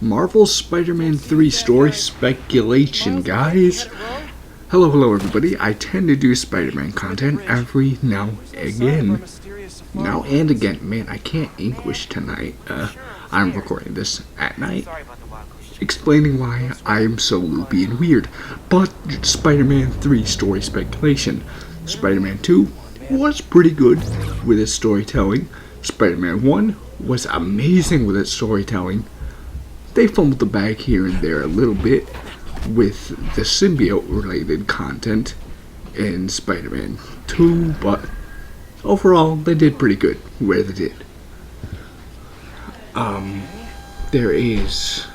Marvel's Spider-Man 3 story speculation, guys. Hello everybody. I tend to do Spider-Man content every now and again. Man, I can't English tonight. I'm recording this at night, explaining why I'm so loopy and weird. But Spider-Man 3 story speculation. Spider-Man 2 was pretty good with its storytelling. Spider-Man 1 was amazing with its storytelling. They fumbled the bag here and there a little bit with the symbiote-related content in Spider-Man 2, but overall, they did pretty good where they did. There is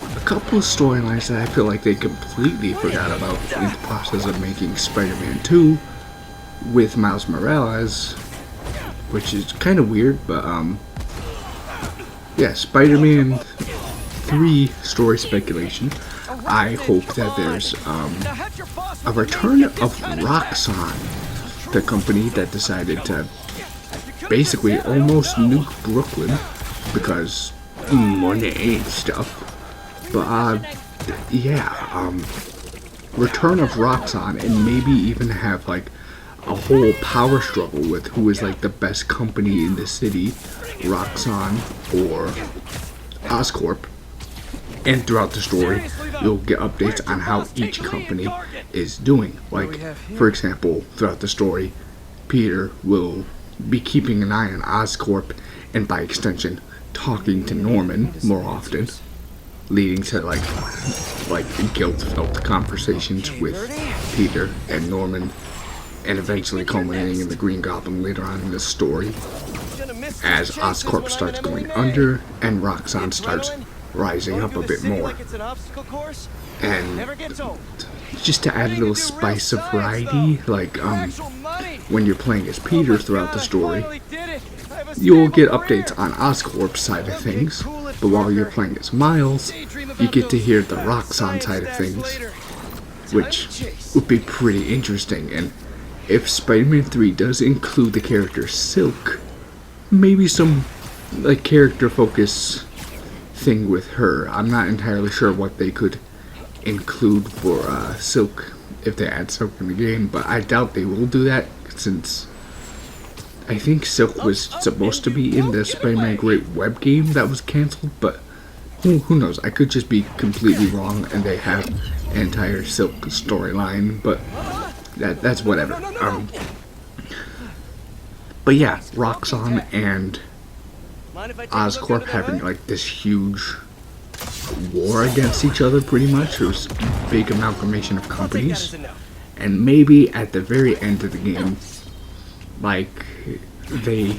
a couple of storylines that I feel like they completely forgot about in the process of making Spider-Man 2 with Miles Morales, which is kind of weird, but yeah, Spider-Man 3 story speculation. I hope that there's a return of Roxxon, the company that decided to basically almost nuke Brooklyn because money and stuff. But yeah, return of Roxxon, and maybe even have like a whole power struggle with who is like the best company in the city, Roxxon or Oscorp. And throughout the story, you'll get updates on how each company is doing. Like, for example, throughout the story, Peter will be keeping an eye on Oscorp, and by extension, talking to Norman more often, leading to like guilt-filled conversations with Peter and Norman, and eventually culminating in the Green Goblin later on in the story, as Oscorp starts going under and Roxxon starts rising up a bit more. And just to add a little spice of variety, like when you're playing as Peter throughout the story, you'll get updates on Oscorp's side of things, but while you're playing as Miles, you get to hear the Roxxon side of things, which would be pretty interesting. And if Spider-Man 3 does include the character Silk, maybe some like character focus thing with her. I'm not entirely sure what they could include for Silk if they add Silk in the game, but I doubt they will do that, since I think Silk was supposed to be in the Spider-Man Great Web game that was cancelled, but who knows? I could just be completely wrong and they have an entire Silk storyline, but that's whatever. But yeah, Roxxon and Oscorp having like this huge war against each other, pretty much. It was a big amalgamation of companies, and maybe at the very end of the game, like, they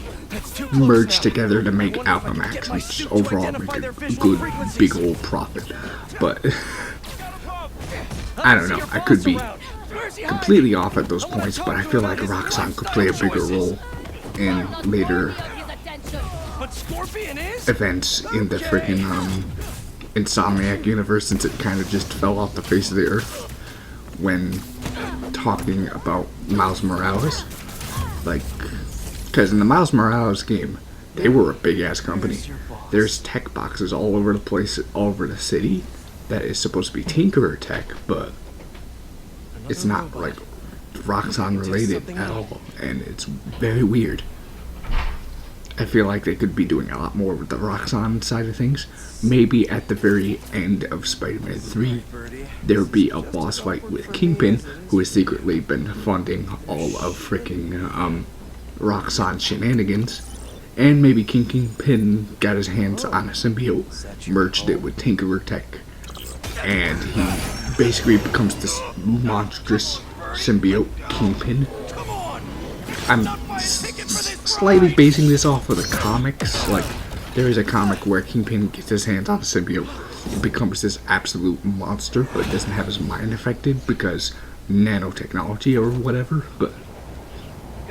merge together to make alcamax, which overall make a good big old profit. But I don't know, I could be completely off at those points, but I feel like Roxxon could play a bigger role in later events in the freaking Insomniac universe, since it kind of just fell off the face of the earth when talking about Miles Morales. Like, because in the Miles Morales game, they were a big ass company. There's tech boxes all over the place, all over the city, that is supposed to be Tinkerer tech, but it's not like Roxxon related at all, and it's very weird. I feel like they could be doing a lot more with the Roxxon side of things. Maybe at the very end of Spider-Man 3, there would be a boss fight with Kingpin, who has secretly been funding all of freaking Roxxon shenanigans. And maybe Kingpin got his hands on a symbiote, merged it with Tinkerer Tech, and he basically becomes this monstrous symbiote Kingpin. I'm slightly basing this off of the comics. Like, there is a comic where Kingpin gets his hands on a symbiote and becomes this absolute monster, but doesn't have his mind affected because nanotechnology or whatever. But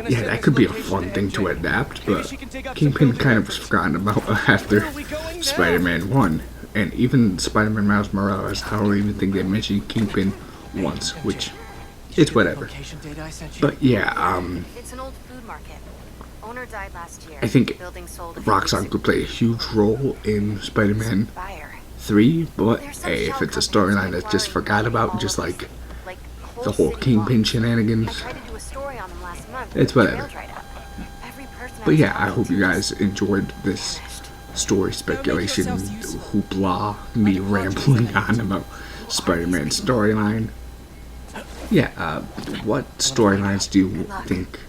yeah, that could be a fun thing to adapt, but Kingpin kind of was forgotten about after Spider-Man 1. And even Spider-Man Miles Morales, I don't even think they mentioned Kingpin once, which, it's whatever. But yeah, It's an old food market. Owner died last year. I think Building sold a few Roxxon weeks could play a huge role in Spider-Man 3, but There's some hey, if shell it's a companies storyline that that's just acquire forgot about, all just of like these, like the whole city Kingpin blocks. I shenanigans, tried to do a story on them last month. it's with the whatever. rail trade up. Every person I But was yeah, I talking hope to you guys just enjoyed this vanished. story speculation, yourselves useful. hoopla, me rambling on about Spider-Man storyline. Yeah, what storylines do you think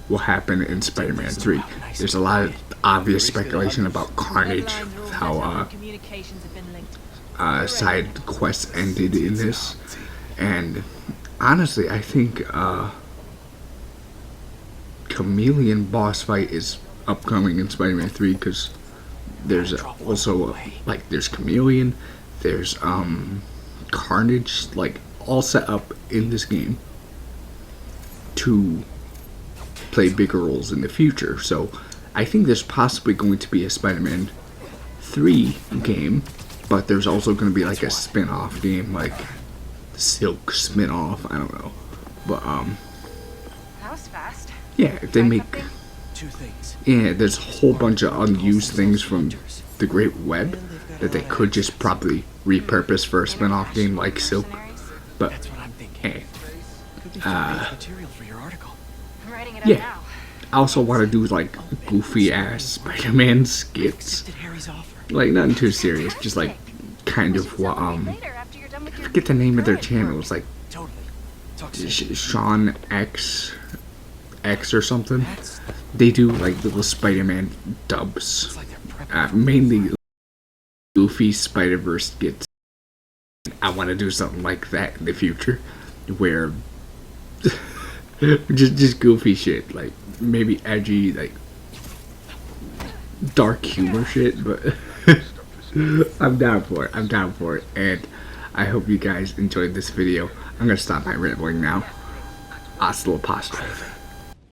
will happen in Spider-Man 3? There's a lot of obvious speculation about Carnage, how side quests ended in this, and honestly, I think Chameleon boss fight is upcoming in Spider-Man 3 because there's also like there's Chameleon, there's Carnage, like all set up in this game to play bigger roles in the future. So I think there's possibly going to be a Spider-Man 3 game, but there's also going to be like a spin-off game, like Silk spin-off. I don't know, but That was fast. yeah, if they Try make something? Two things. yeah, there's a whole bunch of unused things from the Great Web that they could just probably repurpose for a spin-off game like Silk. Mercenaries? But That's what I'm thinking. hey, Could be great material for your article. I'm writing it up yeah, now. I also want to do like goofy ass Spider-Man skits, Accepted Harry's offer. like nothing too serious, just like kind of what Later, after you're done with your forget the name of their current channel. work. It's like Totally. Talk soon. Sean X or something. That's They do like little Spider-Man dubs, it's like they're prepping. mainly goofy Spider-Verse skits. I want to do something like that in the future, where just goofy shit, like maybe edgy, like dark humor shit. But I'm down for it. I'm down for it, and I hope you guys enjoyed this video. I'm gonna stop my rambling now. Hasta la pasta.